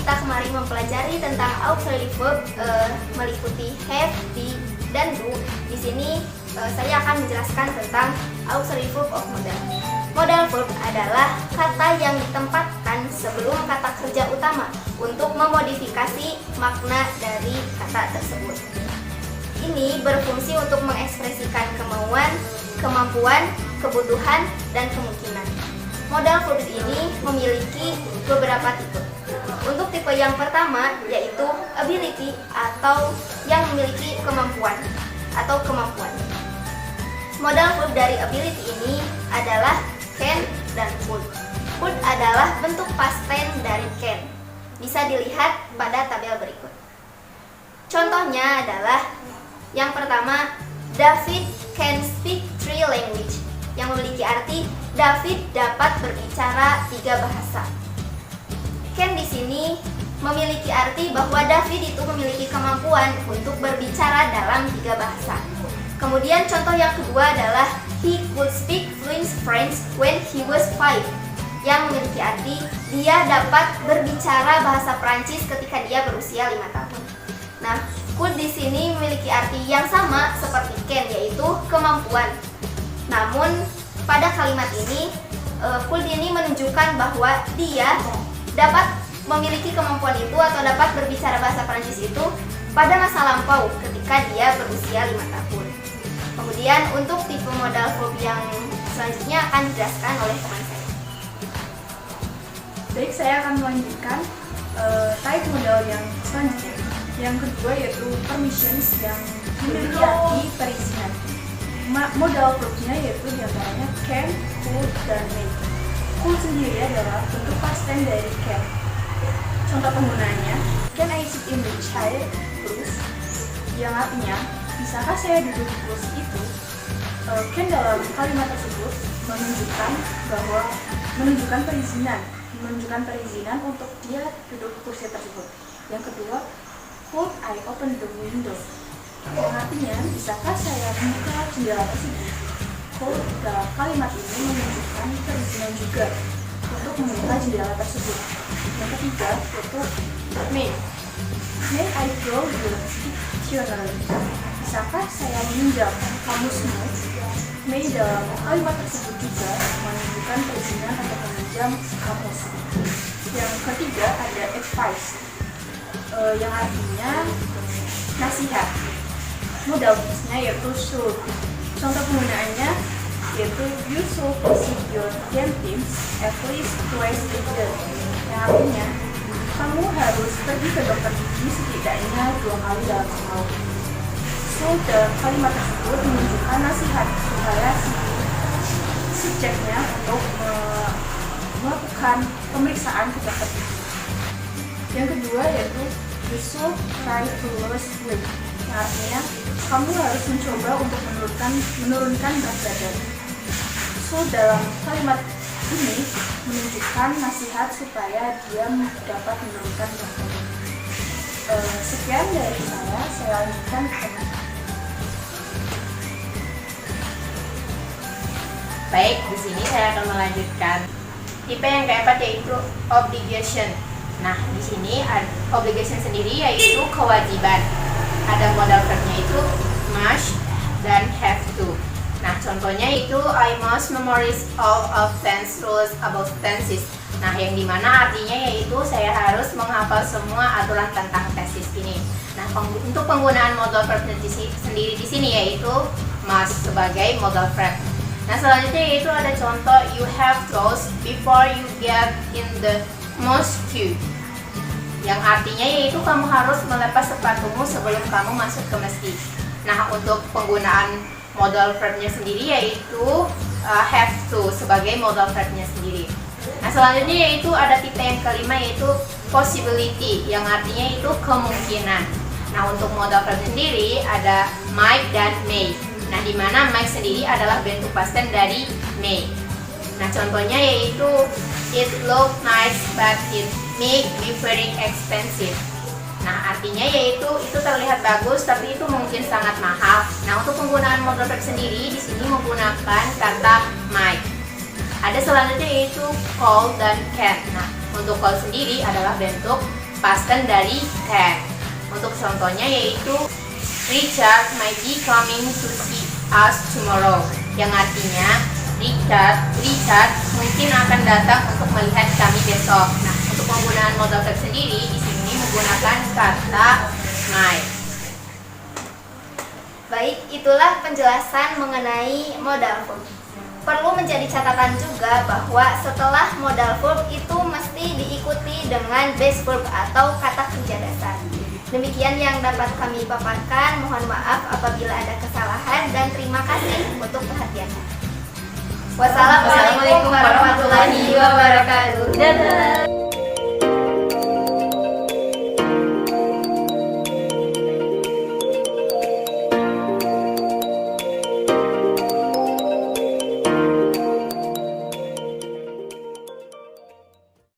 kita kemarin mempelajari tentang auxiliary verb meliputi have, be, dan do. Di sini saya akan menjelaskan tentang auxiliary verb of modal. Modal verb adalah kata yang ditempatkan sebelum kata kerja utama untuk memodifikasi makna dari kata tersebut. Ini berfungsi untuk mengekspresikan kemauan, kemampuan, kebutuhan, dan kemungkinan. Modal verb ini memiliki beberapa tipe. Untuk tipe yang pertama yaitu ability atau yang memiliki kemampuan atau kemampuan. Modal verb dari ability ini adalah can dan could. Could adalah bentuk past tense dari can. Bisa dilihat pada tabel berikut. Contohnya adalah yang pertama, David can speak 3 languages, yang memiliki arti David dapat berbicara 3 bahasa. Can di sini memiliki arti bahwa David itu memiliki kemampuan untuk berbicara dalam 3 bahasa. Kemudian contoh yang kedua adalah he could speak fluent French when he was 5, yang memiliki arti dia dapat berbicara bahasa Prancis ketika dia berusia 5 tahun. Nah, could di sini memiliki arti yang sama seperti can, yaitu kemampuan. Namun pada kalimat ini, could ini menunjukkan bahwa dia dapat memiliki kemampuan itu atau dapat berbicara bahasa Prancis itu pada masa lampau ketika dia berusia 5 tahun. Kemudian untuk tipe modal verb yang selanjutnya akan dijelaskan oleh teman saya. Baik, saya akan melanjutkan type modal yang selanjutnya. Yang kedua yaitu permissions, yang memiliki arti perizinan. Modal verbnya yaitu diantaranya can, could, dan may. Could sendiri adalah bentuk past tense dari can. Contoh penggunaannya, can I sit in the chair, please? Yang artinya, bisakah saya duduk di kursi itu? Can dalam kalimat tersebut menunjukkan perizinan untuk dia duduk di kursi tersebut. Yang kedua, could I open the window? Yang artinya, bisakah saya membuka jendela tersebut? Could dalam kalimat ini menunjukkan perizinan juga untuk membuka jendela tersebut. Yang ketiga, yaitu may. May I borrow your dictionary? Bisakah saya meminjam kamusmu? May dalam kalimat tersebut juga menunjukkan perizinan untuk meminjam kamus. Yang ketiga ada advice, yang artinya nasihat. Modal verbnya yaitu should. Contoh penggunaannya yaitu you should visit your dentist at least twice a year. Yang artinya kamu harus pergi ke dokter gigi setidaknya 2 kali dalam setahun. Should dalam kalimat tersebut menunjukkan nasihat supaya si subjeknya untuk melakukan pemeriksaan ke dokter gigi. Yang kedua yaitu you should try to lose weight, yang artinya kamu harus mencoba untuk menurunkan berat badan. So dalam kalimat ini menunjukkan nasihat supaya dia dapat menurunkan berat badan. Sekian dari saya lanjutkan ke teman. Baik, di sini saya akan melanjutkan tipe yang keempat yaitu obligation. Nah, di sini obligation sendiri yaitu kewajiban. Ada modal verbnya itu must dan have to. Nah, contohnya itu I must memorize all of tense rules about tenses. Nah, yang dimana artinya yaitu saya harus menghafal semua aturan tentang tenses ini. Nah, untuk penggunaan modal verb sendiri di sini yaitu must sebagai modal verb. Nah, selanjutnya yaitu ada contoh you have clothes before you get in the mosque, yang artinya yaitu kamu harus melepas sepatumu sebelum kamu masuk ke masjid. Nah, untuk penggunaan modal verbnya sendiri yaitu have to sebagai modal verbnya sendiri. Nah, selanjutnya yaitu ada tipe yang kelima yaitu possibility, yang artinya itu kemungkinan. Nah, untuk modal verb sendiri ada might dan may. Nah, di mana might sendiri adalah bentuk past tense dari may. Nah, contohnya yaitu it look nice but it may be very expensive. Nah, artinya yaitu itu terlihat bagus tapi itu mungkin sangat mahal. Nah, untuk penggunaan modal verb sendiri di sini menggunakan kata might. Ada selanjutnya yaitu call dan can. Nah, untuk call sendiri adalah bentuk past tense dari can. Untuk contohnya yaitu Richard might be coming to see us tomorrow, yang artinya Richard mungkin akan datang untuk melihat kami besok. Nah, untuk penggunaan modal verb sendiri di sini menggunakan kata might. Baik, itulah penjelasan mengenai modal verb. Perlu menjadi catatan juga bahwa setelah modal verb itu mesti diikuti dengan base verb atau kata kerja dasar. Demikian yang dapat kami paparkan. Mohon maaf apabila ada kesalahan dan terima kasih untuk perhatiannya. Wassalamualaikum warahmatullahi wabarakatuh. Dadah.